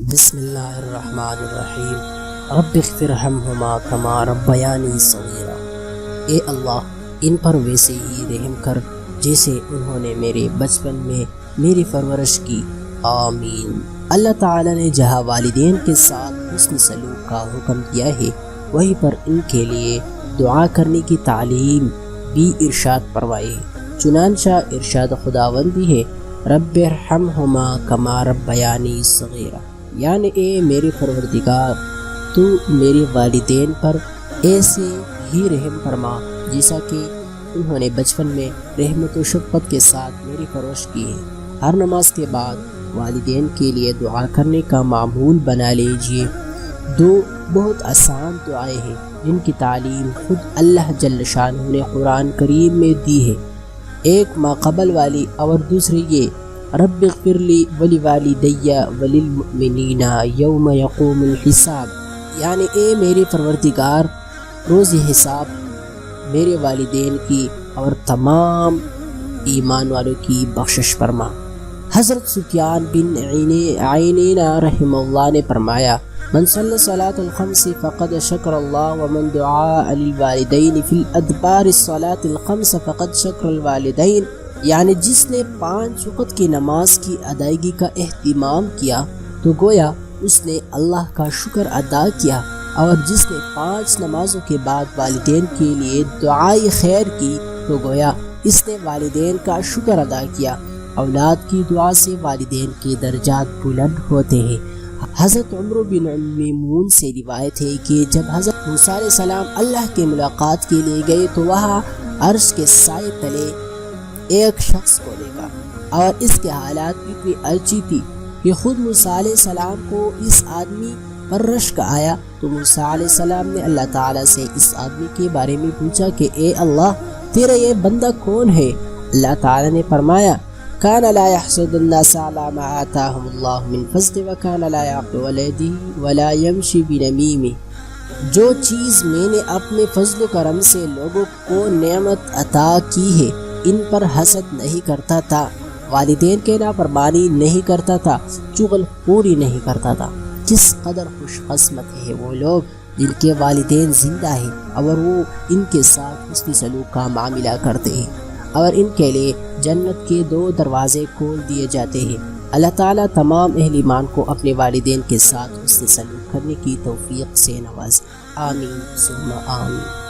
بسم اللہ الرحمن الرحیم رب اغفر ارحمہما کما ربیانی صغیرا۔ اے اللہ ان پر ویسے ہی رحم کر جیسے انہوں نے میرے بچپن میں میری پرورش کی، آمین۔ اللہ تعالی نے جہاں والدین کے ساتھ حسن سلوک کا حکم دیا ہے وہیں پر ان کے لیے دعا کرنے کی تعلیم بھی ارشاد فرمائی ہے۔ چنانچہ ارشاد خداوندی ہے رب ارحمہما کما ربیانی صغیرا، یعنی اے میرے پروردگار تو میرے والدین پر ایسے ہی رحم فرما جیسا کہ انہوں نے بچپن میں رحمت و شفقت کے ساتھ میری پرورش کی ہے۔ ہر نماز کے بعد والدین کے لیے دعا کرنے کا معمول بنا لیجئے۔ دو بہت آسان دعائیں ہیں جن کی تعلیم خود اللہ جل شانہ نے قرآن کریم میں دی ہے، ایک ماقبل والی اور دوسری یہ رب اغفر لی ولوالدی وللمؤمنین یوم یقوم الحساب، یعنی اے میرے پروردگار روز حساب میرے والدین کی اور تمام ایمان والوں کی بخشش فرما۔ حضرت سفیان بن عینینہ رحمہ اللہ نے فرمایا من صلی صلاۃ الخمس فقد شکر اللہ ومن دعا للوالدین فی الادبار الصلاۃ الخمس فقد شکر الوالدین، یعنی جس نے 5 وقت کی نماز کی ادائیگی کا اہتمام کیا تو گویا اس نے اللہ کا شکر ادا کیا، اور جس نے 5 نمازوں کے بعد والدین کے لیے دعائے خیر کی تو گویا اس نے والدین کا شکر ادا کیا۔ اولاد کی دعا سے والدین کے درجات بلند ہوتے ہیں۔ حضرت عمر بن میمون سے روایت ہے کہ جب حضرت موسیٰ علیہ السلام اللہ کے ملاقات کے لیے گئے تو وہاں عرش کے سائے تلے ایک شخص کو دیکھا، اور اس کے حالات اتنی عجیب تھی کہ خود موسیٰ علیہ السلام کو اس آدمی پر رشک آیا، تو موسیٰ علیہ السلام نے اللہ تعالیٰ سے اس آدمی کے بارے میں پوچھا کہ اے اللہ تیرا یہ بندہ کون ہے؟ اللہ تعالیٰ نے فرمایا کان لا يحسد الناس على ما آتاهم اللہ من فضل وکان لا يعقل ولده ولا يمشي بنميمه، جو چیز میں نے اپنے فضل و کرم سے لوگوں کو نعمت عطا کی ہے ان پر حسد نہیں کرتا تھا، والدین کے نافرمانی نہیں کرتا تھا، چغل خوری نہیں کرتا تھا۔ کس قدر خوش قسمت ہے وہ لوگ جن کے والدین زندہ ہیں اور وہ ان کے ساتھ حسن سلوک کا معاملہ کرتے ہیں، اور ان کے لیے جنت کے 2 دروازے کھول دیے جاتے ہیں۔ اللہ تعالیٰ تمام اہل ایمان کو اپنے والدین کے ساتھ حسن سلوک کرنے کی توفیق سے نوازے، آمین ثم آمین۔